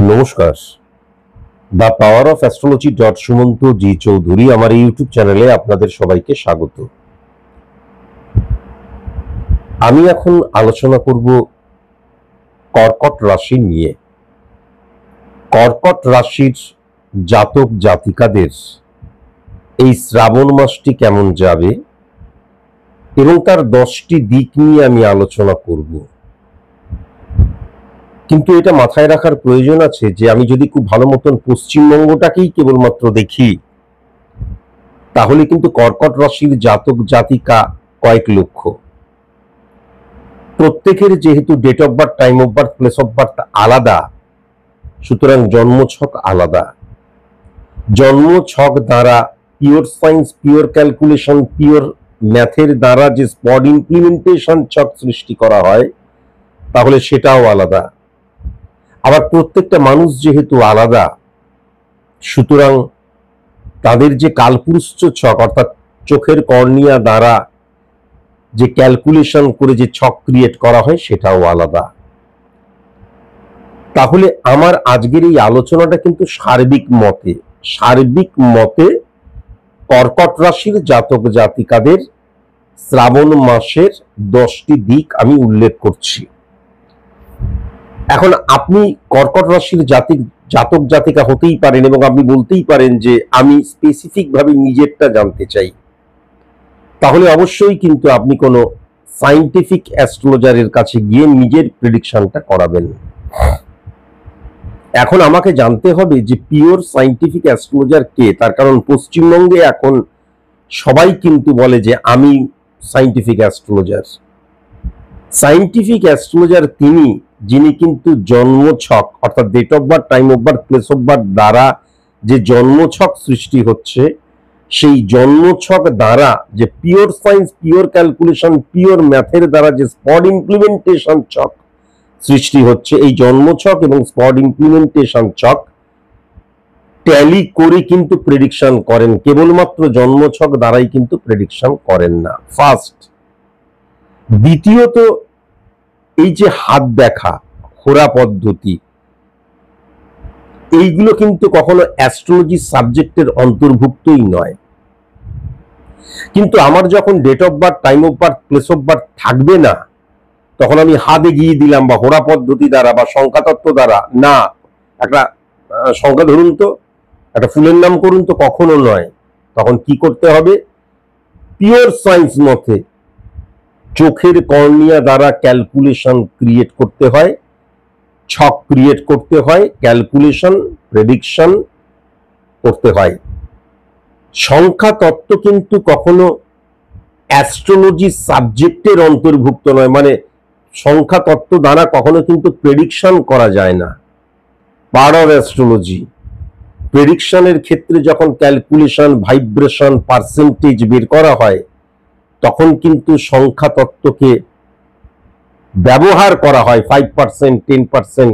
নমস্কার। The power of astrology Sumanta ji Chowdhury আমার এই ইউটিউব চ্যানেলে আপনাদের সবাইকে স্বাগত। আমি এখন আলোচনা করব কর্কট রাশি নিয়ে। কর্কট রাশির জাতক জাতিকাদের এই শ্রাবণ মাসটি কেমন যাবে এবং তার 10টি দিক নিয়ে আমি আলোচনা করব। কিন্তু এটা মাথায় রাখার প্রয়োজন আছে যে আমি যদি খুব ভালো মতন পশ্চিমবঙ্গটাকেই কেবলমাত্র দেখি, তাহলে কিন্তু কর্কট রাশির জাতক জাতিকা কয়েক লক্ষ। প্রত্যেকের যেহেতু date of birth, time of birth, place of birth আলাদা, সুতরাং জন্মছক আলাদা। জন্মছক দ্বারা pure science, pure calculation, pure ম্যাথের দ্বারা যে স্পট ইমপ্লিমেন্টেশন ছক সৃষ্টি করা হয়, তাহলে সেটাও আলাদা। আবার প্রত্যেকটা মানুষ যেহেতু আলাদা, সুতরাং তাদের যে কালপুরুষ ছক অর্থাৎ চোখের কর্নিয়া দ্বারা যে ক্যালকুলেশন করে যে ছক ক্রিয়েট করা হয় সেটাও আলাদা। তাহলে আমার আজকের এই আলোচনাটা কিন্তু সার্বিক মতে কর্কট রাশির জাতক জাতিকাদের শ্রাবণ মাসের 10টি দিক আমি উল্লেখ করছি। এখন আপনি কর্কট রাশির জাতক জাতিকা হতেই পারেন এবং আপনি বলতেই পারেন যে আমি স্পেসিফিক ভাবে নিজেরটা জানতে চাই, তাহলে অবশ্যই কিন্তু আপনি কোনো সায়েন্টিফিক অ্যাস্ট্রোলজারের কাছে গিয়ে নিজের প্রেডিকশনটা করাবেন। এখন আমাকে জানতে হবে যে পিওর সায়েন্টিফিক অ্যাস্ট্রোলজার কে, তার কারণ পশ্চিমবঙ্গে এখন সবাই কিন্তু বলে যে আমি সায়েন্টিফিক অ্যাস্ট্রোলজার। সায়েন্টিফিক অ্যাস্ট্রোলজার তিনি যিনি কিন্তু জন্মছক অর্থাৎ date of birth, time of birth, place of birth দ্বারা যে জন্মছক সৃষ্টি হচ্ছে, সেই জন্মছক দ্বারা যে pure science, pure calculation, pure ম্যাথের দ্বারা যে স্পট ইমপ্লিমেন্টেশন ছক সৃষ্টি হচ্ছে, এই জন্মছক এবং স্পট ইমপ্লিমেন্টেশন ছক ট্যালি করে কিন্তু প্রেডিকশন করেন, কেবলমাত্র জন্মছক দ্বারাই কিন্তু প্রেডিকশন করেন না। ফার্স্ট। দ্বিতীয়ত, এই যে হাত দেখা, হোরা পদ্ধতি, এইগুলো কিন্তু কখনো অ্যাস্ট্রোলজি সাবজেক্টের অন্তর্ভুক্তই নয়। কিন্তু আমার যখন date of birth, time of birth, place of birth থাকবে না, তখন আমি হাত এগিয়ে দিলাম বা হোরা পদ্ধতি দ্বারা বা সংখ্যাতত্ত্ব দ্বারা, না একটা সংখ্যা ধরুন তো, একটা ফুলের নাম করুন তো, কখনো নয়। তখন কি করতে হবে? পিওর সায়েন্স মতে চোখের কর্নিয়া দ্বারা ক্যালকুলেশন ক্রিয়েট করতে হয়, ছক ক্রিয়েট করতে হয়, ক্যালকুলেশন প্রেডিকশন করতে হয়। সংখ্যা তত্ত্ব কিন্তু কখনো অ্যাস্ট্রোলজি সাবজেক্টের অন্তর্ভুক্ত নয়, মানে সংখ্যা তত্ত্ব দ্বারা কখনো কিন্তু প্রেডিকশন করা যায় না। Part of astrology. প্রেডিকশনের ক্ষেত্রে যখন ক্যালকুলেশন, ভাইব্রেশন, পার্সেন্টেজ বের করা হয়, তখন কিন্তু সংখ্যা তত্ত্বকে ব্যবহার করা হয় 5%, 10%,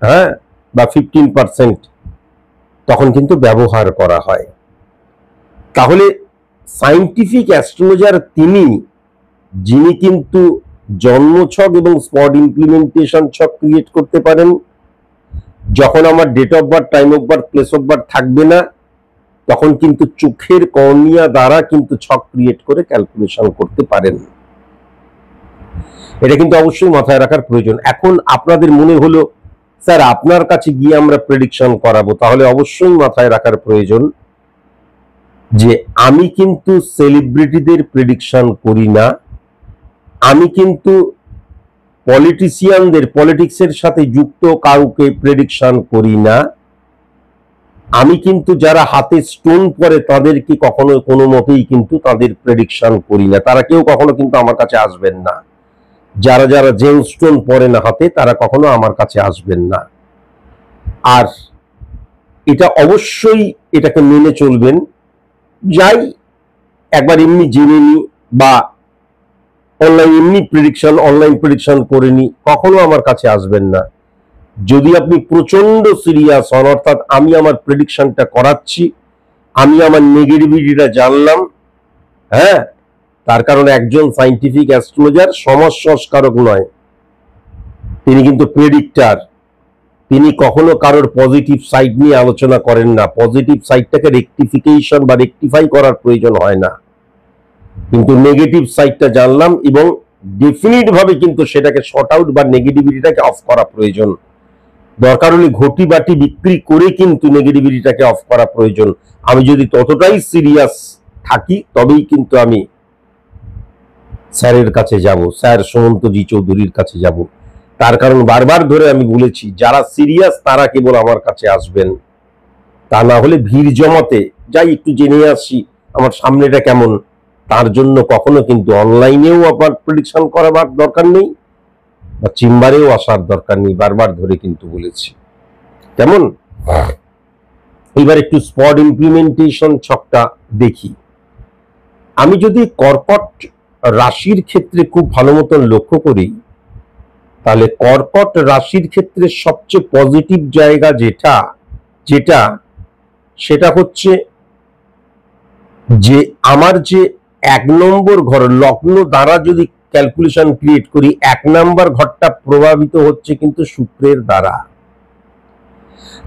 হ্যাঁ, বা 15%, তখন কিন্তু ব্যবহার করা হয়। তাহলে সায়েন্টিফিক অ্যাস্ট্রোলজার তিনি যিনি কিন্তু জন্মছক এবং স্পট ইমপ্লিমেন্টেশন ছক ক্রিয়েট করতে পারেন। যখন আমার date of birth, time of birth, place of birth থাকবে না, তখন কিন্তু চোখের কর্নিয়া দ্বারা কিন্তু ছক ক্রিয়েট করে ক্যালকুলেশন করতে পারেন। এটা কিন্তু অবশ্যই মাথায় রাখার প্রয়োজন। এখন আপনাদের মনে হলো স্যার আপনার কাছে গিয়ে আমরা প্রেডিকশন করাবো, তাহলে অবশ্যই মাথায় রাখার প্রয়োজন যে আমি কিন্তু সেলিব্রিটিদের প্রেডিকশন করি না, আমি কিন্তু পলিটিশিয়ানদের, পলিটিক্সের সাথে যুক্ত কাউকে প্রেডিকশন করি না, আমি কিন্তু যারা হাতে স্টোন পরে তাদেরকে কখনো কোনো মতেই কিন্তু তাদের প্রেডিকশন করি না, তারা কেউ কখনো কিন্তু আমার কাছে আসবেন না। যারা যারা জেম স্টোন পরে না হাতে, তারা কখনো আমার কাছে আসবেন না। আর এটা অবশ্যই এটাকে মেনে চলবেন। যাই একবার এমনি জেনে নি বা অনলাইন প্রেডিকশন করে নি, কখনো আমার কাছে আসবেন না। যদি আপনি প্রচন্ড সিরিয়াস হন, অর্থাৎ আমি আমার প্রেডিকশনটা করাচ্ছি, আমি আমার নেগেটিভিটিটা জানলাম, হ্যাঁ, তার কারণ একজন সায়েন্টিফিক অ্যাস্ট্রোলজার সমাজ সংস্কারক নয়, তিনি কিন্তু প্রেডিক্টর। তিনি কখনো কারোর পজিটিভ সাইড নিয়ে আলোচনা করেন না। পজিটিভ সাইডটাকে রেকটিফিকেশন বা রেকটিফাই করার প্রয়োজন হয় না, কিন্তু নেগেটিভ সাইডটা জানলাম এবং ডেফিনিট ভাবে কিন্তু সেটাকে শর্ট আউট বা নেগেটিভিটিটাকে অফ করা প্রয়োজন। দরকার হলে ঘটি বাটি বিক্রি করে কিন্তু নেগেটিভিটিটাকে অফ করা প্রয়োজন। আমি যদি ততটাই সিরিয়াস থাকি তবেই কিন্তু আমি স্যারের কাছে যাব, স্যার সুমন্তজি চৌধুরীর কাছে যাব। তার কারণ বারবার ধরে আমি বলেছি, যারা সিরিয়াস তারা কেবল আমার কাছে আসবেন, তা না হলে ভিড় জমাতে যাই একটু জেনে আসি আমার সামনেটা কেমন, তার জন্য কখনো কিন্তু অনলাইনেও আবার প্রেডিকশন করাবার দরকার নেই বা চেম্বারেও আসার দরকার নেই, বারবার ধরে কিন্তু বলেছি। কেমন? এবার একটু স্পট ইমপ্লিমেন্টেশন ছকটা দেখি। আমি যদি কর্কট রাশির ক্ষেত্রে খুব ভালো মতন লক্ষ্য করি, তাহলে কর্কট রাশির ক্ষেত্রে সবচেয়ে পজিটিভ জায়গা যেটা সেটা হচ্ছে যে আমার যে 1 নম্বর ঘর লগ্ন দ্বারা যদি ক্যালকুলেশন ক্রিয়েট করি, 1 নম্বর ঘরটা প্রভাবিত হচ্ছে কিন্তু শুক্রের দ্বারা।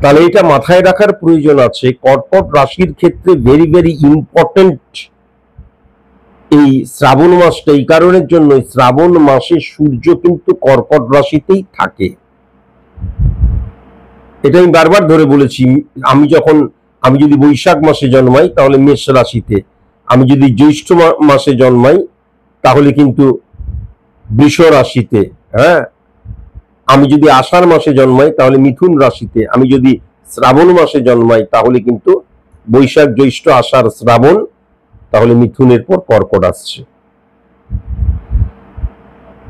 তাহলে এটা মাথায় রাখার প্রয়োজন আছে। কর্কট রাশির ক্ষেত্রে ভেরি ভেরি ইম্পর্টেন্ট এই শ্রাবণ মাসটা এই কারণের জন্য, শ্রাবণ মাসে সূর্য কিন্তু কর্কট রাশিতেই থাকে। এটা আমি বারবার ধরে বলেছি। আমি যদি বৈশাখ মাসে জন্মাই তাহলে মেষ রাশিতে, আমি যদি জ্যৈষ্ঠ মাসে জন্মাই তাহলে কিন্তু বৃষ রাশিতে, হ্যাঁ, আমি যদি আষাঢ় মাসে জন্মাই তাহলে মিথুন রাশিতে, আমি যদি শ্রাবণ মাসে জন্মাই তাহলে কিন্তু বৈশাখ জ্যৈষ্ঠ আষাঢ় শ্রাবণ, তাহলে মিথুনের পর কর্কট আসছে।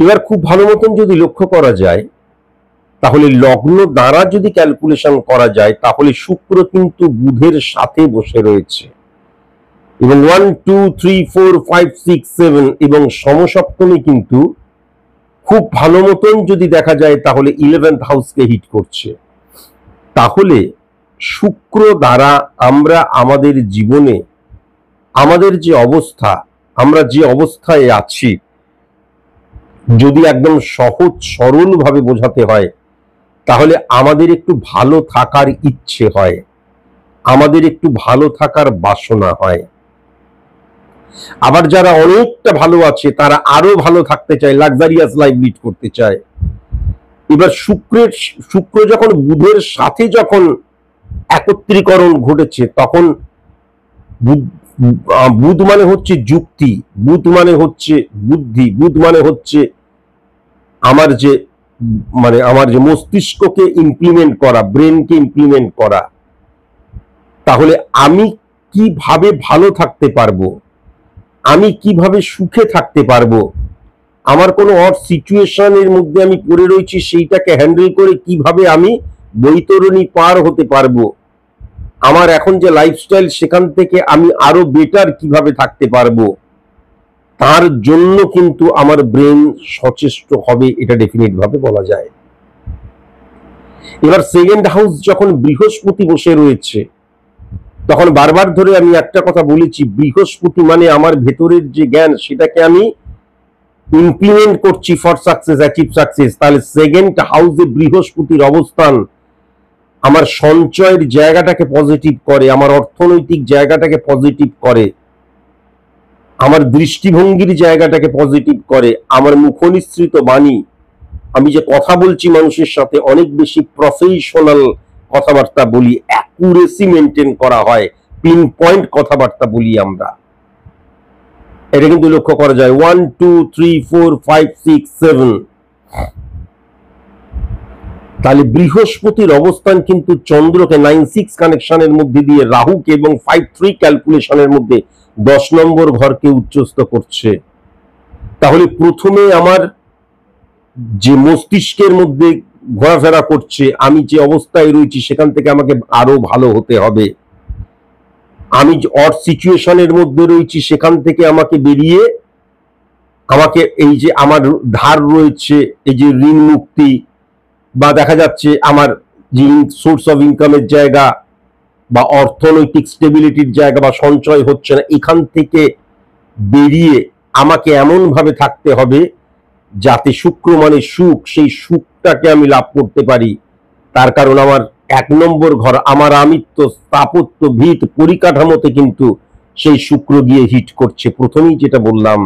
এবার খুব ভালো মতন যদি লক্ষ্য করা যায়, তাহলে লগ্ন দ্বারা যদি ক্যালকুলেশন করা যায় তাহলে শুক্র কিন্তু বুধের সাথে বসে রয়েছে এবং 1 2 3 4 5 6 7 এবং সমসপ্তমী কিন্তু খুব ভালো মতন যদি দেখা যায় তাহলে 11th হাউসকে হিট করছে। তাহলে শুক্র দ্বারা আমরা আমাদের জীবনে আমাদের যে অবস্থা, আমরা যে অবস্থায় আছি, যদি একদম সহজ সরল ভাবে বোঝাতে হয় তাহলে আমাদের একটু ভালো থাকার ইচ্ছে হয়, আমাদের একটু ভালো থাকার বাসনা হয়। আবার যারা অনেকটা ভালো আছে তারা আরো ভালো থাকতে চায়, লাক্সারিয়াস লাইফ লিড করতে চায়। এবার শুক্র যখন বুধের সাথে যখন একত্রীকরণ ঘটেছে, তখন বুধ মানে হচ্ছে যুক্তি, বুধ মানে হচ্ছে বুদ্ধি, বুধ মানে হচ্ছে আমার যে মস্তিষ্ককে ইমপ্লিমেন্ট করা, ব্রেনকে ইমপ্লিমেন্ট করা। তাহলে আমি কিভাবে ভালো থাকতে পারবো, আমি কিভাবে সুখে থাকতে পারবো, আমার কোনো অড সিচুয়েশনের মধ্যে আমি পড়ে রয়েছি সেইটাকে হ্যান্ডেল করে কিভাবে আমি বৈতরণী পার হতে পারবো, আমার এখন যে লাইফস্টাইল সেখান থেকে আমি আরো বেটার কিভাবে থাকতে পারবো, তার জন্য কিন্তু আমার ব্রেন সচেষ্ট হবে, এটা ডেফিনিট ভাবে বলা যায়। এবার সেকেন্ড হাউস যখন বৃহস্পতি বসে রয়েছে, তখন বারবার ধরে আমি একটা কথা বলেছি, বৃহস্পতি মানে আমার ভেতরের যে জ্ঞান সেটাকে আমি ইমপ্লিমেন্ট করছি ফর সাকসেস, অ্যাচিভ সাকসেস। তাহলে সেকেন্ড হাউসে বৃহস্পতির অবস্থান আমার সঞ্চয়ের জায়গাটাকে পজিটিভ করে, আমার অর্থনৈতিক জায়গাটাকে পজিটিভ করে, আমার দৃষ্টিভঙ্গির জায়গাটাকে পজিটিভ করে, আমার মুখনিসৃত বাণী, আমি যে কথা বলছি মানুষের সাথে অনেক বেশি প্রফেশনাল কথাবার্তা বলি, অ্যাকুরেসি মেনটেন করা হয়, পিন পয়েন্ট কথাবার্তা বলি আমরা। এটা কিন্তু লক্ষ্য করা যায় 1 2 3 4 5 6 7। তাহলে বৃহস্পতির অবস্থান কিন্তু চন্দ্রকে 9-6 কানেকশনের মধ্যে দিয়ে রাহুকে এবং 5-3 ক্যালকুলেশনের মধ্যে 10 নম্বর ঘরকে উচ্চস্থ করছে। তাহলে প্রথমে আমার যে মস্তিষ্কের মধ্যে ঘোরাফেরা করছে, আমি যে অবস্থায় রয়েছি সেখান থেকে আমাকে আরো ভালো হতে হবে। আমি অড সিচুয়েশনের মধ্যে রয়েছি সেখান থেকে আমাকে বেরিয়ে আমাকে এই যে আমার ধার রয়েছে, এই যে ঋণ মুক্তি, বা দেখা যাচ্ছে আমার যে সোর্স অফ ইনকামের জায়গা বা অর্থনৈতিক স্টেবিলিটির জায়গা বা সঞ্চয় হচ্ছে না, এখান থেকে বেরিয়ে আমাকে এমন ভাবে থাকতে হবে যাতে শুক্র মানে সুখ, সেই সুখটাকে আমি লাভ করতে পারি। তার কারণ আমার 1 নম্বর ঘর, আমার আমিত্ব, স্থাপত্য, ভিত, পরিকাঠামোতে কিন্তু সেই শুক্র গিয়ে হিট করছে, প্রথমেই যেটা বললাম।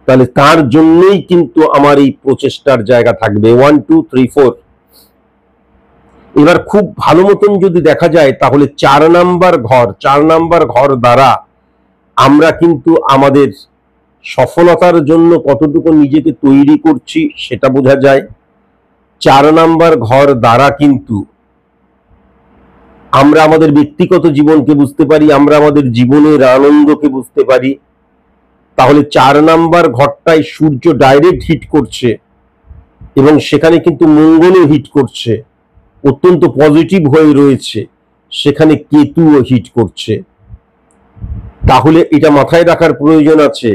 তাহলে তার জন্যই কিন্তু আমার এই প্রচেষ্টার জায়গা থাকবে 1 2 3 4। এবার খুব ভালো মতন যদি দেখা যায় তাহলে 4 নাম্বার ঘর দ্বারা আমরা কিন্তু আমাদের সফলতার জন্য কতটুকু নিজেকে তৈরি করছি সেটা বোঝা যায়। 4 নাম্বার ঘর দ্বারা কিন্তু আমরা আমাদের ব্যক্তিগত জীবনকে বুঝতে পারি, আমরা আমাদের জীবনের আনন্দকে বুঝতে পারি। তাহলে 4 নাম্বার ঘরটায় সূর্য ডাইরেক্ট হিট করছে এবং সেখানে কিন্তু মঙ্গলও হিট করছে, অত্যন্ত পজিটিভ হয়ে রয়েছে, সেখানে কেতুও হিট করছে। তাহলে এটা মাথায় রাখার প্রয়োজন আছে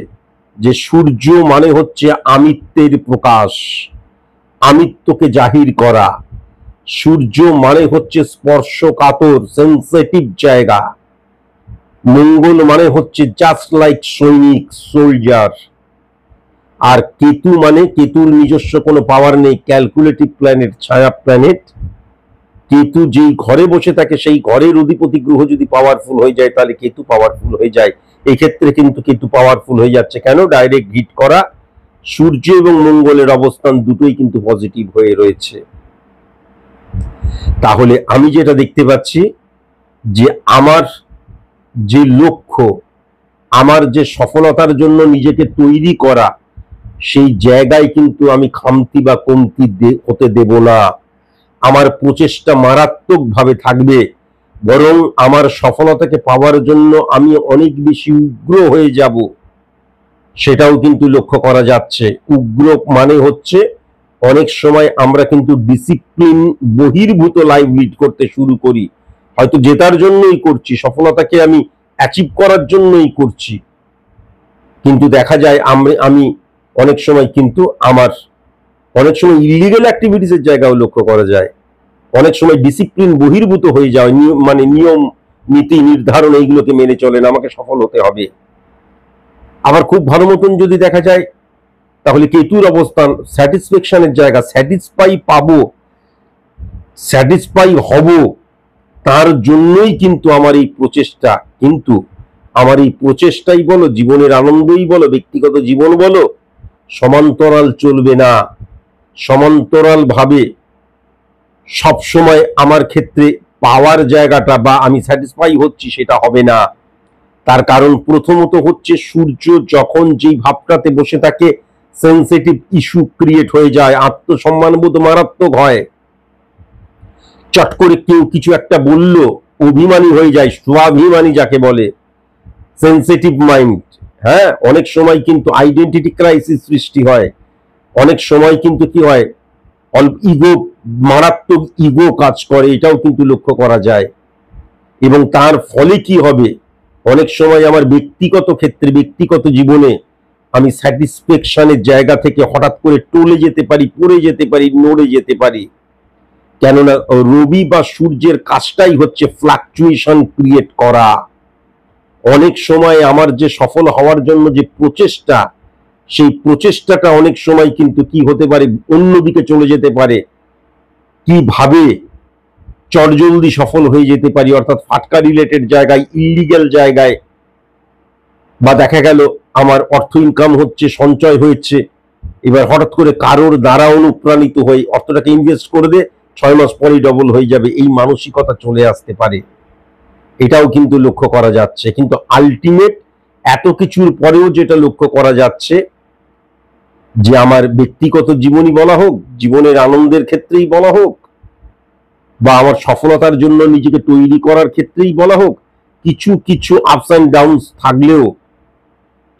যে সূর্য মানে হচ্ছে আমিত্বের প্রকাশ, আমিত্বকে জাহির করা। সূর্য মানে হচ্ছে স্পর্শকাতর, সেন্সিটিভ জায়গা। মঙ্গল মানে হচ্ছে জাস্ট লাইক সৈনিক, সোলজার। আর কেতু মানে কেতুর নিজস্ব কোনো পাওয়ার নেই, ক্যালকুলেটিভ প্ল্যানেট, ছায়া প্ল্যানেট। কেতু যেই ঘরে বসে থাকে সেই ঘরের অধিপতি গ্রহ যদি পাওয়ারফুল হয়ে যায় তাহলে কেতু পাওয়ারফুল হয়ে যায়। এক্ষেত্রে কিন্তু কেতু পাওয়ারফুল হয়ে যাচ্ছে কেন? ডাইরেক্ট হিট করা। সূর্য এবং মঙ্গলের অবস্থান দুটোই কিন্তু পজিটিভ হয়ে রয়েছে। তাহলে আমি যেটা দেখতে পাচ্ছি যে আমার যে লক্ষ্য, আমার যে সফলতার জন্য নিজেকে তৈরি করা, সেই জায়গায় কিন্তু আমি খামতি বা কমতি হতে দেব না। আমার প্রচেষ্টা মারাত্মকভাবে থাকবে, বরং আমার সফলতাকে পাওয়ার জন্য আমি অনেক বেশি উগ্র হয়ে যাব, সেটাও কিন্তু লক্ষ্য করা যাচ্ছে। উগ্র মানে হচ্ছে অনেক সময় আমরা কিন্তু ডিসিপ্লিন বহির্ভূত লাইফ লিড করতে শুরু করি, হয়তো জেতার জন্যই করছি, সফলতাকে আমি অ্যাচিভ করার জন্যই করছি, কিন্তু দেখা যায় আমি অনেক সময় কিন্তু অনেক সময় ইলিগাল অ্যাক্টিভিটিসের জায়গাও লক্ষ্য করা যায়। অনেক সময় ডিসিপ্লিন বহির্ভূত হয়ে যায়, মানে নিয়ম নীতি নির্ধারণ এইগুলোকে মেনে চলে না, আমাকে সফল হতে হবে। আবার খুব ভালো মতন যদি দেখা যায় তাহলে কেতুর অবস্থান স্যাটিসফ্যাকশনের জায়গা, স্যাটিসফাই পাবো, স্যাটিসফাই হব, তার জন্যই কিন্তু আমার এই প্রচেষ্টা। কিন্তু আমার এই প্রচেষ্টাই বলো, জীবনের আনন্দই বলো, ব্যক্তিগত জীবন বলো, সমান্তরাল চলবে না। সমান্তরাল ভাবে সবসময় আমার ক্ষেত্রে পাওয়ার জায়গাটা বা আমি স্যাটিসফাই হচ্ছি সেটা হবে না। তার কারণ প্রথমত হচ্ছে সূর্য যখন যেই ভাবটাতে বসে থাকে সেন্সিটিভ ইস্যু ক্রিয়েট হয়ে যায়, আত্মসম্মানবোধ মারাত্মক হয়। চট করে কেউ কিছু একটা বলল অভিমানী হয়ে যায়, স্বাভিমানী যাকে বলে, সেন্সিটিভ মাইন্ড। হ্যাঁ, অনেক সময় কিন্তু আইডেন্টিটি ক্রাইসিস সৃষ্টি হয়, অনেক সময় কিন্তু কি হয় ইগো, মারাত্মক ইগো কাজ করে, এটাও কিন্তু লক্ষ্য করা যায়। এবং তার ফলে কি হবে, অনেক সময় আমার ব্যক্তিগত ক্ষেত্রে, ব্যক্তিগত জীবনে আমি স্যাটিসফ্যাকশনের জায়গা থেকে হঠাৎ করে টলে যেতে পারি, পড়ে যেতে পারি, নড়ে যেতে পারি। কেননা রবি বা সূর্যের কাজটাই হচ্ছে ফ্লাকচুয়েশন ক্রিয়েট করা। অনেক সময় আমার যে সফল হওয়ার জন্য যে প্রচেষ্টা, সেই প্রচেষ্টাটা অনেক সময় কিন্তু কি হতে পারে, অন্যদিকে চলে যেতে পারে। কিভাবে চটজলদি সফল হয়ে যেতে পারি, অর্থাৎ ফাটকা রিলেটেড জায়গায়, ইলিগ্যাল জায়গায়, বা দেখা গেল আমার অর্থ ইনকাম হচ্ছে, সঞ্চয় হয়েছে, এবার হঠাৎ করে কারোর দ্বারা অনুপ্রাণিত হয়ে অর্থটাকে ইনভেস্ট করে দে, 6 মাস পরেই ডবল হয়ে যাবে, এই মানসিকতা চলে আসতে পারে। এটাও কিন্তু লক্ষ্য করা যাচ্ছে। কিন্তু আলটিমেট এত কিছুর পরেও যেটা লক্ষ্য করা যাচ্ছে যে আমার ব্যক্তিগত জীবনই বলা হোক, জীবনের আনন্দের ক্ষেত্রেই বলা হোক, বা আমার সফলতার জন্য নিজেকে তৈরি করার ক্ষেত্রেই বলা হোক, কিছু কিছু আপস অ্যান্ড ডাউনস থাকলেও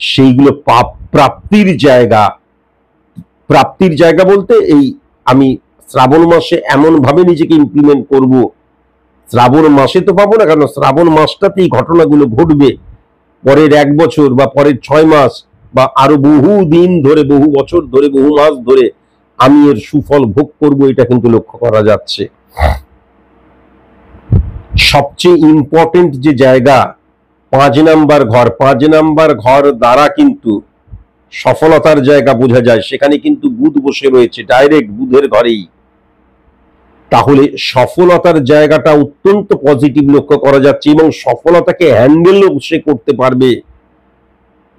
সেইগুলো প্রাপ্তির জায়গা। প্রাপ্তির জায়গা বলতে এই আমি শ্রাবণ মাসে এমন ভাবে নিজেকে ইমপ্লিমেন্ট করব, শ্রাবণ মাসে তো পাবো না, কারণ শ্রাবণ মাসটাতেই ঘটনাগুলো ঘটবে। পরের 1 বছর বা পরের 6 মাস বা আরো বহু দিন ধরে, বহু বছর ধরে, বহু মাস ধরে আমি এর সুফল ভোগ করব, এটা কিন্তু লক্ষ্য করা যাচ্ছে। সবচেয়ে ইম্পর্টেন্ট যে জায়গা 5 নাম্বার ঘর, 5 নাম্বার ঘর দ্বারা কিন্তু সফলতার জায়গা বোঝা যায়। সেখানে কিন্তু বুধ বসে রয়েছে, ডাইরেক্ট বুধের ঘরেই। তাহলে সফলতার জায়গাটা অত্যন্ত পজিটিভ লক্ষ্য করা যাচ্ছে এবং সফলতাকে হ্যান্ডেলও সে করতে পারবে,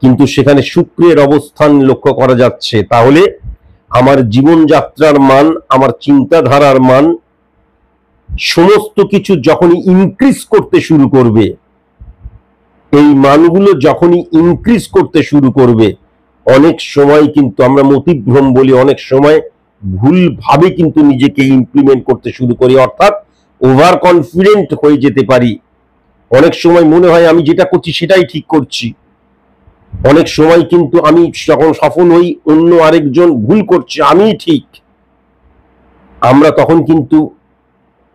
কিন্তু সেখানে শুক্রের অবস্থান লক্ষ্য করা যাচ্ছে। তাহলে আমার জীবনযাত্রার মান, আমার চিন্তাধারার মান সমস্ত কিছু যখনই ইনক্রিজ করতে শুরু করবে, এই মানগুলো যখনই ইনক্রিজ করতে শুরু করবে, অনেক সময় কিন্তু আমরা মতিভ্রম বলি, অনেক সময় ভুলভাবে কিন্তু নিজেকে ইমপ্লিমেন্ট করতে শুরু করি, অর্থাৎ ওভার কনফিডেন্ট হয়ে যেতে পারি। অনেক সময় মনে হয় আমি যেটা করছি সেটাই ঠিক করছি। অনেক সময় কিন্তু আমি যখন সফল হই, অন্য আরেকজন ভুল করছে, আমিই ঠিক। আমরা তখন কিন্তু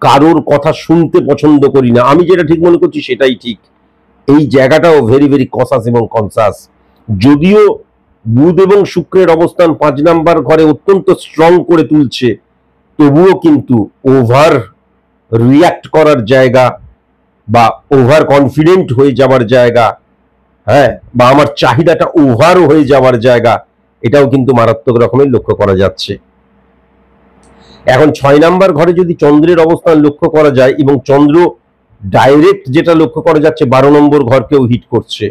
কারোর কথা শুনতে পছন্দ করি না, আমি যেটা ঠিক মনে করছি সেটাই ঠিক। এই জায়গাটাও ভেরি ভেরি কসাস এবং কনসাস। যদিও বুধ এবং শুক্রের অবস্থান 5 নাম্বার ঘরে অত্যন্ত স্ট্রং করে তুলছে, তবুও কিন্তু ওভার রিয়াক্ট করার জায়গা বা ওভার কনফিডেন্ট হয়ে যাওয়ার জায়গা, হ্যাঁ, বা আমার চাহিদাটা ওভার হয়ে যাওয়ার জায়গা, এটাও কিন্তু মারাত্মক রকমের লক্ষ্য করা যাচ্ছে। এখন 6 নাম্বার ঘরে যদি চন্দ্রের অবস্থান লক্ষ্য করা যায় এবং চন্দ্র ডাইরেক্ট যেটা লক্ষ্য করা যাচ্ছে 12 নম্বর ঘরকেও হিট করছে,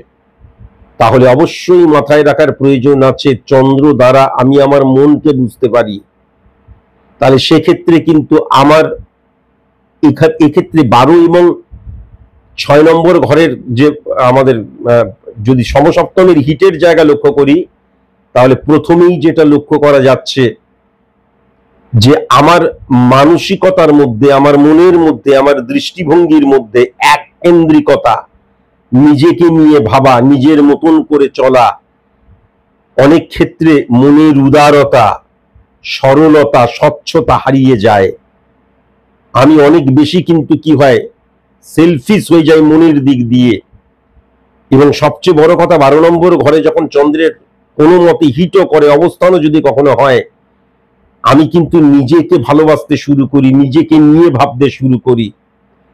তাহলে অবশ্যই মাথায় রাখার প্রয়োজন আছে চন্দ্র দ্বারা আমি আমার মনকে বুঝতে পারি। তাহলে সেক্ষেত্রে কিন্তু আমার এক্ষেত্রে 12 এবং 6 নম্বর ঘরের যে আমাদের যদি সমসপ্তমের হিটের জায়গা লক্ষ্য করি, তাহলে প্রথমেই যেটা লক্ষ্য করা যাচ্ছে যে আমার মানসিকতার মধ্যে, আমার মনের মধ্যে, আমার দৃষ্টিভঙ্গির মধ্যে এক কেন্দ্রিকতা, নিজেকে নিয়ে ভাবা, নিজের মতন করে চলা, অনেক ক্ষেত্রে মনের উদারতা, সরলতা, স্বচ্ছতা হারিয়ে যায়। আমি অনেক বেশি কিন্তু কি হয়, সেলফিশ হয়ে যায় মনের দিক দিয়ে। এবং সবচেয়ে বড় কথা, 12 নম্বর ঘরে যখন চন্দ্রের কোনো মতে হিটও করে, অবস্থানও যদি কখনো হয়, আমি কিন্তু নিজেকে ভালোবাসতে শুরু করি, নিজেকে নিয়ে ভাবতে শুরু করি,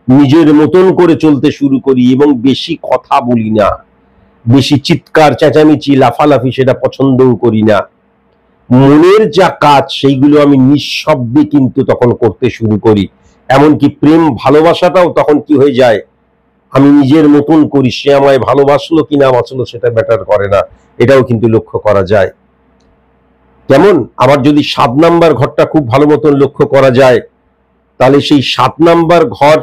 নিজের মতন করে চলতে শুরু করি এবং বেশি কথা বলি না, বেশি চিৎকার চেঁচামেচি লাফালাফি সেটা পছন্দও করি না। মনের যা কাজ সেইগুলো আমি নিঃশব্দে কিন্তু তখন করতে শুরু করি। এমনকি প্রেম ভালোবাসাটাও তখন কি হয়ে যায়, আমি নিজের মতন করি, সে আমায় ভালোবাসলো কি না বাসলো সেটা ম্যাটার করে না, এটাও কিন্তু লক্ষ্য করা যায়। যেমন আবার যদি 7 নাম্বার ঘরটা খুব ভালো মতন লক্ষ্য করা যায়, তাহলে সেই 7 নাম্বার ঘর,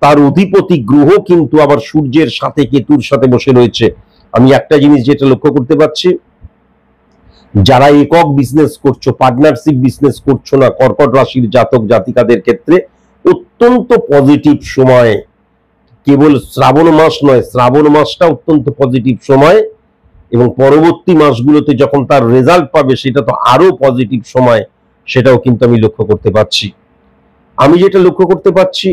তার অধিপতি গ্রহ কিন্তু আবার সূর্যের সাথে কেতুর সাথে বসে রয়েছে। আমি একটা জিনিস যেটা লক্ষ্য করতে পারছি, যারা একক বিজনেস করছো, পার্টনারশিপ বিজনেস করছো না, কর্কট রাশির জাতক জাতিকাদের ক্ষেত্রে অত্যন্ত পজিটিভ সময়। কেবল শ্রাবণ মাস নয়, শ্রাবণ মাসটা অত্যন্ত পজিটিভ সময় এবং পরবর্তী মাসগুলোতে যখন তার রেজাল্ট পাবে সেটা তো আরো পজিটিভ সময়, সেটাও কিন্তু আমি লক্ষ্য করতে পারছি। আমি যেটা লক্ষ্য করতে পারছি,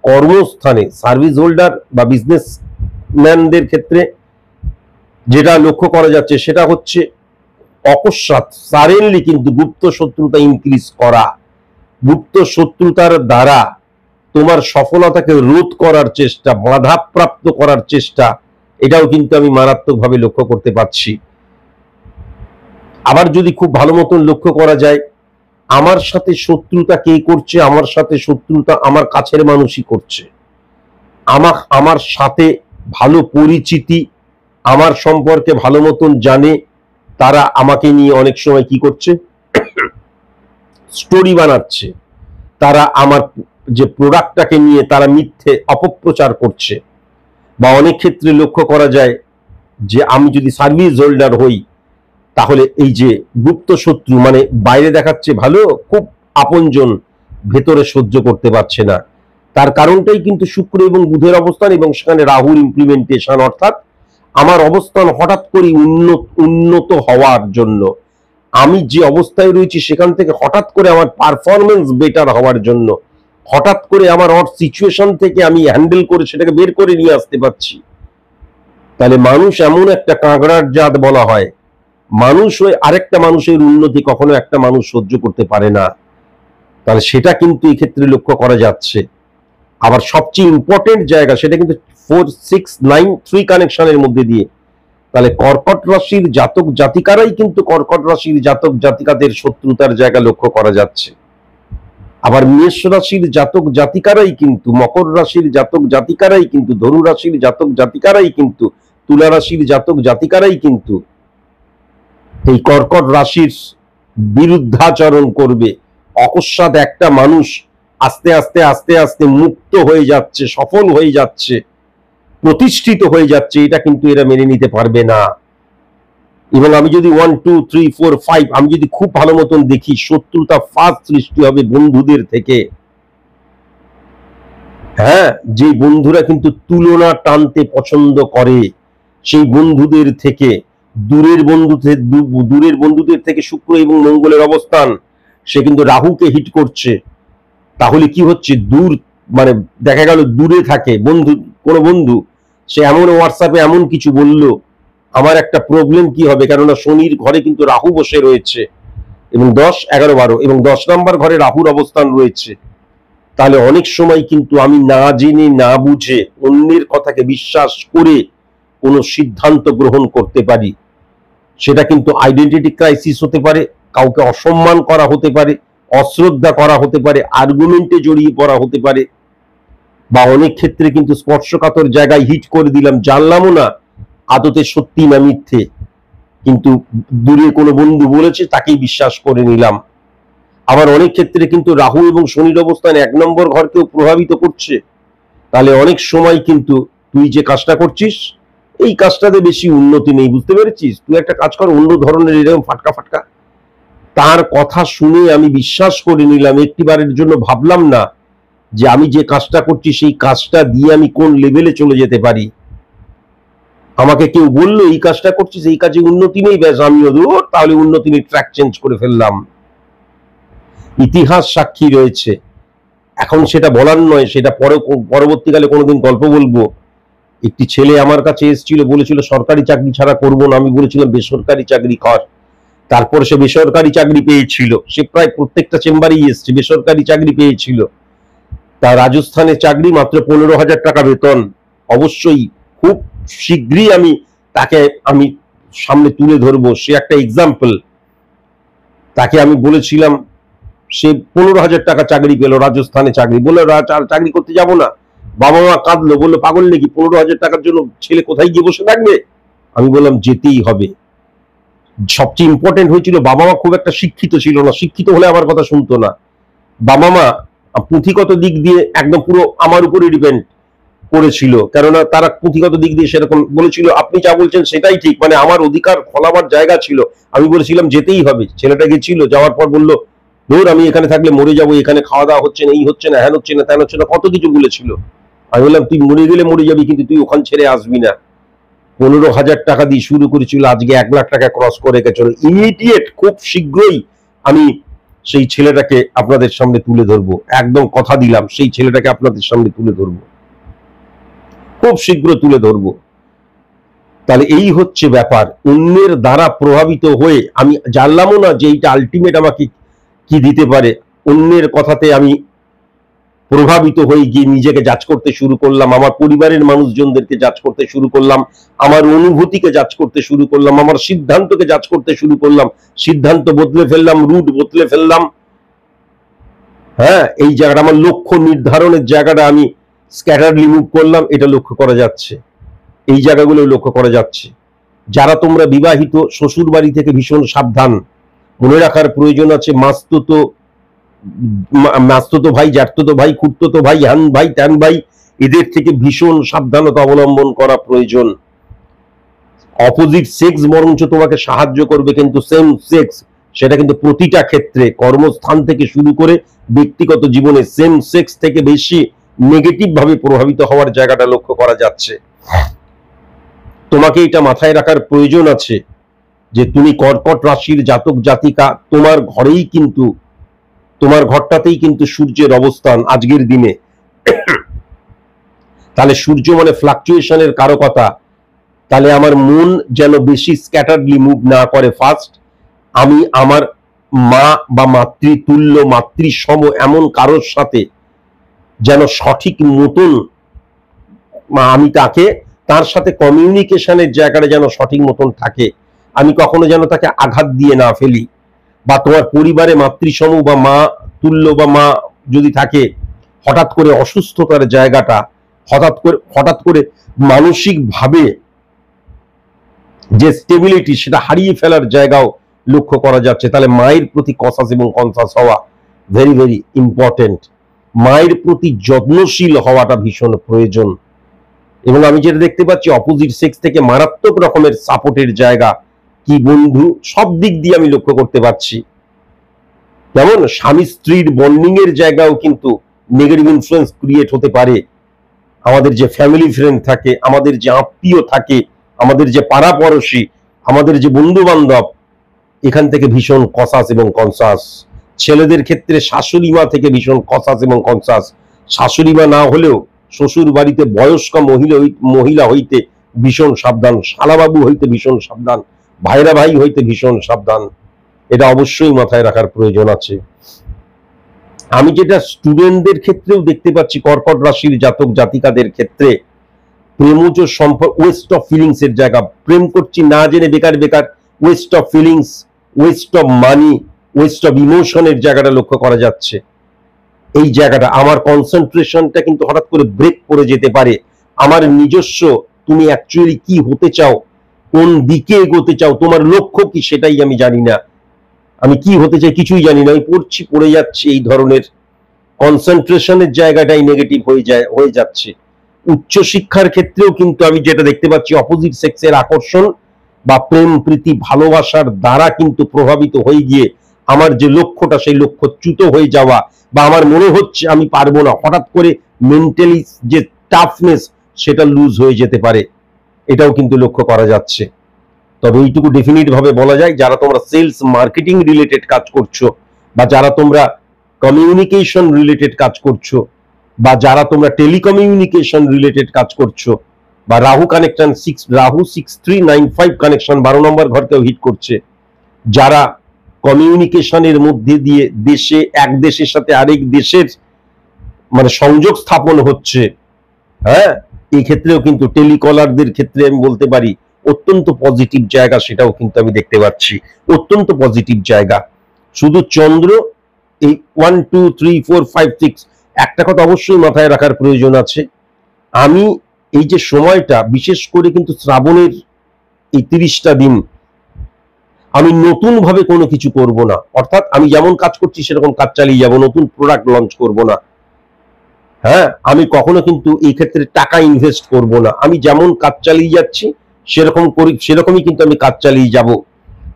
কর্মস্থানে সার্ভিস হোল্ডার বা বিজনেসম্যানদের ক্ষেত্রে যেটা লক্ষ্য করা যাচ্ছে সেটা হচ্ছে অকস্মাৎ সাডেনলি কিন্তু গুপ্ত শত্রুতা ইনক্রিজ করা, গুপ্ত শত্রুতার দ্বারা তোমার সফলতাকে রোধ করার চেষ্টা, বাধাপ্রাপ্ত করার চেষ্টা, এটাও কিন্তু আমি মারাত্মকভাবে লক্ষ্য করতে পারছি। আবার যদি খুব ভালো মতন লক্ষ্য করা যায়, আমার সাথে শত্রুতা কে করছে, আমার সাথে শত্রুতা আমার কাছের মানুষই করছে। আমার সাথে ভালো পরিচিতি, আমার সম্পর্কে ভালো মতন জানে, তারা আমাকে নিয়ে অনেক সময় কি করছে, স্টোরি বানাচ্ছে, তারা আমার যে প্রোডাক্টটাকে নিয়ে তারা মিথ্যে অপপ্রচার করছে। বা অনেক ক্ষেত্রে লক্ষ্য করা যায় যে আমি যদি সার্ভিস হোল্ডার হই, তাহলে এই যে গুপ্ত শত্রু, মানে বাইরে দেখাচ্ছে ভালো, খুব আপনজন, ভেতরে সহ্য করতে পারছে না। তার কারণটাই কিন্তু শুক্র এবং বুধের অবস্থান এবং সেখানে রাহুর ইমপ্লিমেন্টেশন, অর্থাৎ আমার অবস্থান হঠাৎ করে উন্নত হওয়ার জন্য, আমি যে অবস্থায় রয়েছি সেখান থেকে হঠাৎ করে আমার পারফরমেন্স বেটার হওয়ার জন্য, হঠাৎ করে আমার সিচুয়েশন থেকে আমি হ্যান্ডেল করে সেটাকে বের করে নিয়ে আসতে পারছি। তাহলে মানুষ এমন একটা কাঁকড়ার জাত বলা হয়, মানুষ হয়ে আরেকটা মানুষের উন্নতি কখনো একটা মানুষ সহ্য করতে পারে না। তাহলে সেটা কিন্তু এই ক্ষেত্রে লক্ষ্য করা যাচ্ছে। আবার সবচেয়ে ইম্পর্টেন্ট জায়গা সেটা কিন্তু 4, 6, 9, 3 কানেকশনের মধ্যে দিয়ে, তাহলে কর্কট রাশির জাতক জাতিকারাই কিন্তু কর্কট রাশির জাতক জাতিকাদের শত্রুতার জায়গা লক্ষ্য করা যাচ্ছে। আবার মেষ রাশির জাতক জাতিকারাই কিন্তু, মকর রাশির জাতক জাতিকারাই কিন্তু, ধনু রাশির জাতক জাতিকারাই কিন্তু, তুলা রাশির জাতক জাতিকারাই কিন্তু এই কর্কট রাশির বিরুদ্ধাচরণ করবে। অকস্মাৎ একটা মানুষ আস্তে আস্তে আস্তে আস্তে মুক্ত হয়ে যাচ্ছে, সফল হয়ে যাচ্ছে, প্রতিষ্ঠিত হয়ে যাচ্ছে, এটা কিন্তু এরা মেনে নিতে পারবে না। এবং আমি যদি 1 2 3 4 5 আমি যদি খুব ভালো মতন দেখি, শত্রুতা ফার্স্ট সৃষ্টি হবে বন্ধুদের থেকে। হ্যাঁ, যে বন্ধুরা কিন্তু তুলনা টানতে পছন্দ করে, সেই বন্ধুদের থেকে, দূরের বন্ধুদের থেকে শুক্র এবং মঙ্গলের অবস্থান, সে কিন্তু রাহুকে হিট করছে। তাহলে কি হচ্ছে, দূর মানে দেখা গেল দূরে থাকে বন্ধু, কোনো বন্ধু সে এমন হোয়াটসঅ্যাপে এমন কিছু বলল, আমার একটা প্রবলেম কি হবে, কেননা শনির ঘরে কিন্তু রাহু বসে রয়েছে এবং 10 11 12 এবং 10 নম্বর ঘরে রাহুর অবস্থান রয়েছে। তাহলে অনেক সময় কিন্তু আমি না জেনে না বুঝে অন্যের কথাকে বিশ্বাস করে কোনো সিদ্ধান্ত গ্রহণ করতে পারি। সেটা কিন্তু আইডেন্টিটি ক্রাইসিস হতে পারে, কাউকে অসম্মান করা হতে পারে, অশ্রদ্ধা করা হতে পারে, আর্গুমেন্টে জড়িয়ে পড়া হতে পারে, বা অনেক ক্ষেত্রে কিন্তু স্পর্শকাতর জায়গায় হিট করে দিলাম, জানলামও না আদতে সত্যি না মিথ্যে, কিন্তু দূরে কোনো বন্ধু বলেছে তাকেই বিশ্বাস করে নিলাম। আবার অনেক ক্ষেত্রে কিন্তু রাহু এবং শনির অবস্থান 1 নম্বর ঘরকেও প্রভাবিত করছে। তাহলে অনেক সময় কিন্তু তুই যে কাজটা করছিস, এই কাজটাতে বেশি উন্নতি নেই, বুঝতে পেরেছিস? তুই একটা কাজ কর অন্য ধরনের, এরকম ফাটকা ফাটকা। তার কথা শুনে আমি বিশ্বাস করে নিলাম, একটিবারের জন্য ভাবলাম না যে আমি যে কাজটা করছি সেই কাজটা দিয়ে আমি কোন লেভেলে চলে যেতে পারি। আমাকে কেউ বললো এই কাজটা করছিস, এই কাজে উন্নতি নেই, ব্যাস আমিও দূর, তাহলে উন্নতি নেই, ট্র্যাক চেঞ্জ করে ফেললাম। ইতিহাস সাক্ষী রয়েছে, এখন সেটা বলার নয়, সেটা পরবর্তীকালে কোনোদিন গল্প বলবো। একটি ছেলে আমার কাছে এসেছিল, বলেছিল সরকারি চাকরি ছাড়া করবো না। আমি বলেছিলাম বেসরকারি চাকরি কর। তারপর সে বেসরকারি চাকরি পেয়েছিল, সে প্রায় প্রত্যেকটা চেম্বারেই এসছে, বেসরকারি চাকরি পেয়েছিল। তার রাজস্থানে চাকরি, মাত্র 15,000 টাকা বেতন। অবশ্যই খুব শীঘ্রই তাকে আমি সামনে তুলে ধরবো, সে একটা এক্সাম্পল। তাকে আমি বলেছিলাম, সে 15,000 টাকা চাকরি পেল, রাজস্থানে চাকরি, বললো চাকরি করতে যাব না। বাবা মা কাঁদলো, বললো পাগল নাকি, 15,000 টাকার জন্য ছেলে কোথায় গিয়ে বসে থাকবে? আমি বললাম যেতেই হবে। সবচেয়ে ইম্পর্টেন্ট হয়েছিল, বাবা মা খুব একটা শিক্ষিত ছিল না, শিক্ষিত হলে আমার কথা শুনতো না। বাবা মা পুঁথিগত দিক দিয়ে একদম পুরো আমার উপরে ডিপেন্ড করেছিল, কেননা তারা পুঁথিগত দিক দিয়ে সেরকম বলেছিল, আপনি যা বলছেন সেটাই ঠিক, মানে আমার অধিকার ফলাবার জায়গা ছিল। আমি বলেছিলাম যেতেই হবে। ছেলেটা গেছিল, যাওয়ার পর বললো ধর আমি এখানে থাকলে মরে যাবো, এখানে খাওয়া দাওয়া হচ্ছে না, এই হচ্ছে না, হ্যান হচ্ছে না, ত্যান হচ্ছে না, কত কিছু বলেছিল। আমি বললাম তুই মরে গেলে মরে যাবি, কিন্তু তুই ওখান ছেড়ে আসবি না। 15,000 টাকা দিয়ে শুরু করেছিল, আজকে 1 লাখ টাকা ক্রস করে গেছে। ইমিডিয়েট, খুব শীঘ্রই আমি সেই ছেলেটাকে আপনাদের সামনে তুলে ধরবো, একদম কথা দিলাম, সেই ছেলেটাকে আপনাদের সামনে তুলে ধরবো, খুব শীঘ্র তুলে ধরবো। তাহলে এই হচ্ছে ব্যাপার, অন্যের দ্বারা প্রভাবিত হয়ে আমি জানলামও না যে এইটা আলটিমেট আমাকে কি দিতে পারে। অন্যের কথাতে আমি প্রভাবিত হয়ে গিয়ে নিজেকে জাজ করতে শুরু করলাম, আমার পরিবারের মানুষজনদেরকে জাজ করতে শুরু করলাম, আমার অনুভূতিকে জাজ করতে শুরু করলাম, আমার সিদ্ধান্তকে জাজ করতে শুরু করলাম, সিদ্ধান্ত বদলে ফেললাম, রুট বদলে ফেললাম। হ্যাঁ, এই জায়গাটা আমার লক্ষ্য নির্ধারণের জায়গাটা আমি স্ক্যাটারলি মুভ করলাম, এটা লক্ষ্য করা যাচ্ছে, এই জায়গাগুলো লক্ষ্য করা যাচ্ছে। যারা তোমরা বিবাহিত, শ্বশুর বাড়ি থেকে ভীষণ সাবধান, মনে রাখার প্রয়োজন আছে, মাস্তুতো ভাই, জ্যাঠতো ভাই, খুড়তো ভাই, হ্যান ভাই, ত্যান ভাই, এদের থেকে ভীষণ সাবধানতা অবলম্বন করা প্রয়োজন। অপোজিট সেক্স বরঞ্চ তোমাকে সাহায্য করবে, কিন্তু সেম সেক্স সেটা কিন্তু প্রতিটা ক্ষেত্রে, কর্মস্থান থেকে শুরু করে ব্যক্তিগত জীবনে সেম সেক্স থেকে বেশি নেগেটিভ ভাবে প্রভাবিত হওয়ার জায়গাটা লক্ষ্য করা যাচ্ছে। তোমাকে এটা মাথায় রাখার প্রয়োজন আছে যে তুমি কর্কট রাশির জাতক জাতিকা, তোমার ঘরেই কিন্তু, তোমার ঘরটাতেই কিন্তু সূর্যের অবস্থান আজকের দিনে। তাহলে সূর্য মানে ফ্লাকচুয়েশনের কারকতা। তাহলে আমার মন যেন বেশি স্ক্যাটারলি মুভ না করে। ফার্স্ট, আমি আমার মা বা মাতৃতুল্য, মাতৃসম এমন কারোর সাথে যেন সঠিক মতন আমি তার সাথে কমিউনিকেশনের জায়গাটা যেন সঠিক মতন থাকে, আমি কখনো যেন তাকে আঘাত দিয়ে না ফেলি। বা তোমার পরিবারে মাতৃসম বা মা তুল্য বা মা যদি থাকে, হঠাৎ করে অসুস্থতার জায়গাটা, হঠাৎ করে মানসিকভাবে যে স্টেবিলিটি সেটা হারিয়ে ফেলার জায়গাও লক্ষ্য করা যাচ্ছে। তাহলে মায়ের প্রতি কনসাস এবং কনসাস হওয়া ভেরি ভেরি ইম্পর্টেন্ট। মায়ের প্রতি যত্নশীল হওয়াটা ভীষণ প্রয়োজন। এবং আমি যেটা দেখতে পাচ্ছি, অপোজিট সেক্স থেকে মারাত্মক রকমের সাপোর্টের জায়গা, কি বন্ধু, সব দিক দিয়ে আমি লক্ষ্য করতে পারছি। যেমন স্বামী স্ত্রীর বন্ডিং এর জায়গাও কিন্তু নেগেটিভ ইনফ্লুয়েন্স ক্রিয়েট হতে পারে। আমাদের যে ফ্যামিলি ফ্রেন্ড থাকে, আমাদের যে আত্মীয় থাকে, আমাদের যে পাড়া পড়শি, আমাদের যে বন্ধু বান্ধব, এখান থেকে ভীষণ কনসাস এবং কনসাস। ছেলেদের ক্ষেত্রে শাশুড়ি মা থেকে ভীষণ কনসাস এবং কনসাস। শাশুড়ি মা না হলেও শ্বশুর বাড়িতে বয়স্ক মহিলা হইতে ভীষণ সাবধান, শালাবাবু হইতে ভীষণ সাবধান, ভাইরা ভাই হইতে ভীষণ সাবধান। এটা অবশ্যই মাথায় রাখার প্রয়োজন আছে। আমি যেটা স্টুডেন্টদের ক্ষেত্রেও দেখতে পাচ্ছি, কর্কট রাশির জাতক জাতিকাদের ক্ষেত্রে প্রেমজ সম্পর্ক, ওয়েস্ট অফ ফিলিংস এর জায়গা, প্রেম করছি না জেনে বেকার বেকার, waste of feelings, waste of money, waste of ইমোশনের জায়গাটা লক্ষ্য করা যাচ্ছে। এই জায়গাটা আমার কনসেন্ট্রেশনটা কিন্তু হঠাৎ করে ব্রেক করে যেতে পারে। আমার নিজস্ব, তুমি অ্যাকচুয়ালি কি হতে চাও, কোন দিকে এগোতে চাও, তোমার লক্ষ্য কি সেটাই আমি জানি না, আমি কি হতে চাই কিছুই জানি না, আমি পড়ে যাচ্ছি। এই ধরনের কনসেন্ট্রেশনের জায়গাটাই নেগেটিভ হয়ে যাচ্ছে। উচ্চ শিক্ষার ক্ষেত্রেও কিন্তু আমি যেটা দেখতে পাচ্ছি, অপোজিট সেক্সের আকর্ষণ বা প্রেম প্রীতি ভালোবাসার দ্বারা কিন্তু প্রভাবিত হয়ে গিয়ে আমার যে লক্ষ্যটা, সেই লক্ষ্যচ্যুত হয়ে যাওয়া, বা আমার মনে হচ্ছে আমি পারবো না, হঠাৎ করে মেন্টালি যে টাফনেস সেটা লুজ হয়ে যেতে পারে, এটাও কিন্তু লক্ষ্য করা যাচ্ছে। তবে এইটুকু ডেফিনিট ভাবে বলা যায়, যারা তোমরা সেলস মার্কেটিং রিলেটেড কাজ করছো, বা যারা তোমরা কমিউনিকেশন রিলেটেড কাজ করছো, বা যারা তোমরা টেলিকমিউনিকেশন রিলেটেড কাজ করছো, বা রাহু কানেকশন রাহু 6395 কানেকশন 12 নম্বর ঘরকেও হিট করছে, যারা কমিউনিকেশনের মধ্যে দিয়ে এক দেশের সাথে আরেক দেশের মানে সংযোগ স্থাপন হচ্ছে, হ্যাঁ, এই ক্ষেত্রেও কিন্তু টেলিকলারদের ক্ষেত্রে আমি বলতে পারি অত্যন্ত পজিটিভ জায়গা, সেটাও কিন্তু আমি দেখতে পাচ্ছি, অত্যন্ত পজিটিভ জায়গা। শুধু চন্দ্র এই 1 2 3 4 5 6, একটা কথা অবশ্যই মাথায় রাখার প্রয়োজন আছে, আমি এই যে সময়টা, বিশেষ করে কিন্তু শ্রাবণের এই 30টা দিন আমি নতুন ভাবে কোনো কিছু করব না। অর্থাৎ আমি যেমন কাজ করছি সেরকম কাজ চালিয়ে যাব, নতুন প্রোডাক্ট লঞ্চ করব না। হ্যাঁ, আমি কখনো কিন্তু এই ক্ষেত্রে টাকা ইনভেস্ট করব না। আমি যেমন কাজ চালিয়ে যাচ্ছি সেরকমই কিন্তু আমি কাজ চালিয়ে যাব।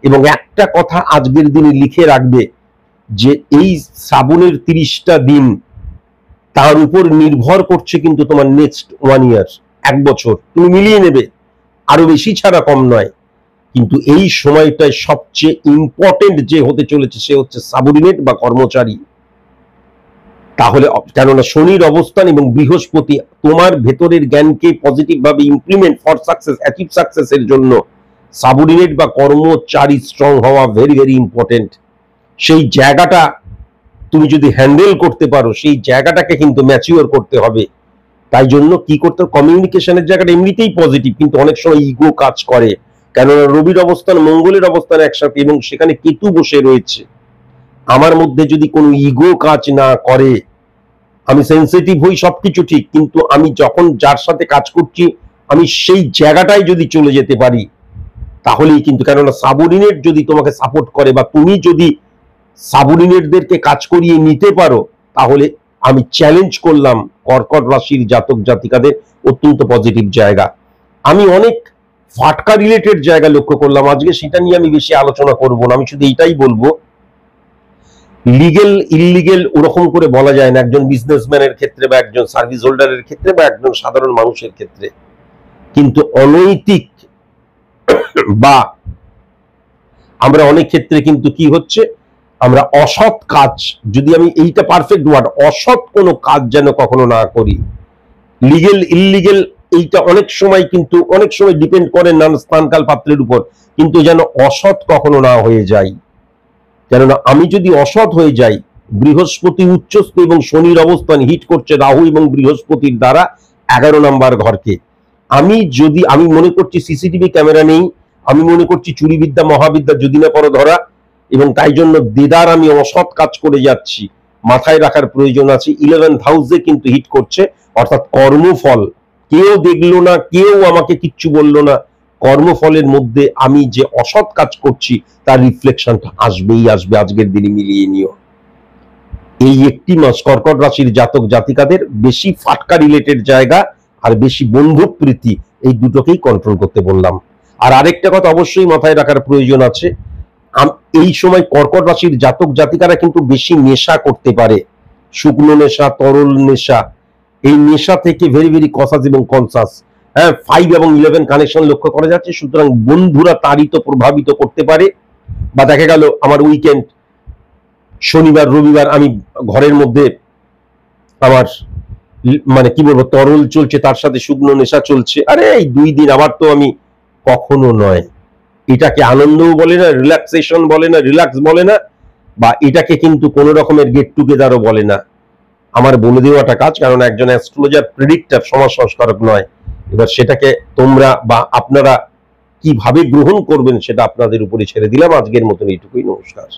এবং একটা কথা আজকের দিনে লিখে রাখবে, যে এই শ্রাবণের 30টা দিন তার উপর নির্ভর করছে কিন্তু তোমার নেক্সট 1 ইয়ার, 1 বছর তুমি মিলিয়ে নেবে, আরো বেশি ছাড়া কম নয়। কিন্তু এই সময়টায় সবচেয়ে ইম্পর্টেন্ট যে হতে চলেছে সে হচ্ছে সাবঅর্ডিনেট বা কর্মচারী। তাহলে কেননা শনির অবস্থান এবং বৃহস্পতি তোমার ভেতরের জ্ঞানকে পজিটিভ ভাবে ইমপ্লিমেন্ট ফর সাকসেস, অ্যাচিভ সাকসেসের জন্য সাবঅর্ডিনেট বা কর্মচারী স্ট্রং হওয়া ভেরি ভেরি ইম্পর্টেন্ট। সেই জায়গাটা তুমি যদি হ্যান্ডেল করতে পারো, সেই জায়গাটাকে কিন্তু ম্যাচিওর করতে হবে। তাই জন্য কি করতে হবে, কমিউনিকেশনের জায়গাটা এমনিতেই পজিটিভ, কিন্তু অনেক সময় ইগো কাজ করে, কেননা রবির অবস্থান মঙ্গলের অবস্থান একসাথে এবং সেখানে কেতু বসে রয়েছে। আমার মধ্যে যদি কোনো ইগো কাজ না করে, আমি সেন্সিটিভ হই সবকিছু ঠিক, কিন্তু আমি যখন যার সাথে কাজ করছি আমি সেই জায়গাটায় যদি চলে যেতে পারি, তাহলেই কিন্তু, কেননা সাবঅর্ডিনেট যদি তোমাকে সাপোর্ট করে বা তুমি যদি সাবঅর্ডিনেটদেরকে কাজ করিয়ে নিতে পারো, তাহলে আমি চ্যালেঞ্জ করলাম কর্কট রাশির জাতক জাতিকাদের অত্যন্ত পজিটিভ জায়গা। আমি অনেক ফাটকা রিলেটেড জায়গা লক্ষ্য করলাম আজকে, সেটা নিয়ে আমি বেশি আলোচনা করব না। আমি শুধু এইটাই বলবো, লিগেল ইললিগেল ওরকম করে বলা যায় না একজন বিজনেসম্যানের ক্ষেত্রে, বা একজন সার্ভিস হোল্ডারের ক্ষেত্রে, বা একজন সাধারণ মানুষের ক্ষেত্রে। কিন্তু অনৈতিক বা আমরা অনেক ক্ষেত্রে কিন্তু কি হচ্ছে, আমরা অসৎ কাজ, যদি আমি এইটা পারফেক্ট ওয়ার্ড, অসৎ কোনো কাজ যেন কখনো না করি। লিগেল ইললিগেল এইটা অনেক সময় ডিপেন্ড করে নানা স্থানকাল পাত্রের উপর, কিন্তু যেন অসৎ কখনো না হয়ে যায়। কেননা আমি যদি অসৎ হয়ে যাই, বৃহস্পতি উচ্চস্থ এবং শনির অবস্থান হিট করছে রাহু এবং বৃহস্পতির দ্বারা 11 নম্বর ঘরকে। আমি মনে করছি সিসিটিভি ক্যামেরা নেই, আমি মনে করছি চুরিবিদ্যা মহাবিদ্যা যদি না পড়ো ধরা, এবং তাই জন্য দেদার আমি অসৎ কাজ করে যাচ্ছি, মাথায় রাখার প্রয়োজন আছে। 11th হাউসে কিন্তু হিট করছে, অর্থাৎ কর্মফল। কেউ দেখলো না, কেউ আমাকে কিচ্ছু বললো না, কর্মফলের মধ্যে আমি যে অসৎ কাজ করছি তার রিফ্লেকশনটা আসবেই আসবে। আজকের দিনে মিলিয়ে নিও। এই একটি মাস কর্কট রাশির জাতক জাতিকাদের বেশি ফাটকা রিলেটেড জায়গা আর বেশি বন্ধু প্রীতি, এই দুটোকেই কন্ট্রোল করতে বললাম। আর আরেকটা কথা অবশ্যই মাথায় রাখার প্রয়োজন আছে, এই সময় কর্কট রাশির জাতক জাতিকারা কিন্তু বেশি নেশা করতে পারে, শুকনো নেশা, তরল নেশা। এই নেশা থেকে ভেরি ভেরি কসাস এবং কনসাস। হ্যাঁ, 5 এবং 11 কানেকশন লক্ষ্য করা যাচ্ছে, সুতরাং বন্ধুরা তারিত প্রভাবিত করতে পারে। বা দেখা গেল আমার উইকেন্ড শনিবার রবিবার আমি ঘরের মধ্যে আমার মানে কি বলবো তরল চলছে, তার সাথে শুকনো নেশা চলছে, আরে এই 2 দিন আবার তো আমি, কখনো নয়। এটাকে আনন্দও বলে না, রিল্যাক্সেশন বলে না, রিল্যাক্স বলে না, বা এটাকে কিন্তু কোন রকমের গেট টুগেদারও বলে না। আমার বলে দেওয়াটা কাজ, কারণ একজন অ্যাস্ট্রোলজার প্রেডিক্টর, সমাজ সংস্কারক নয়। এবার সেটাকে তোমরা বা আপনারা কিভাবে গ্রহণ করবেন সেটা আপনাদের উপরে ছেড়ে দিলাম। আজকের মতন এইটুকুই, নমস্কার।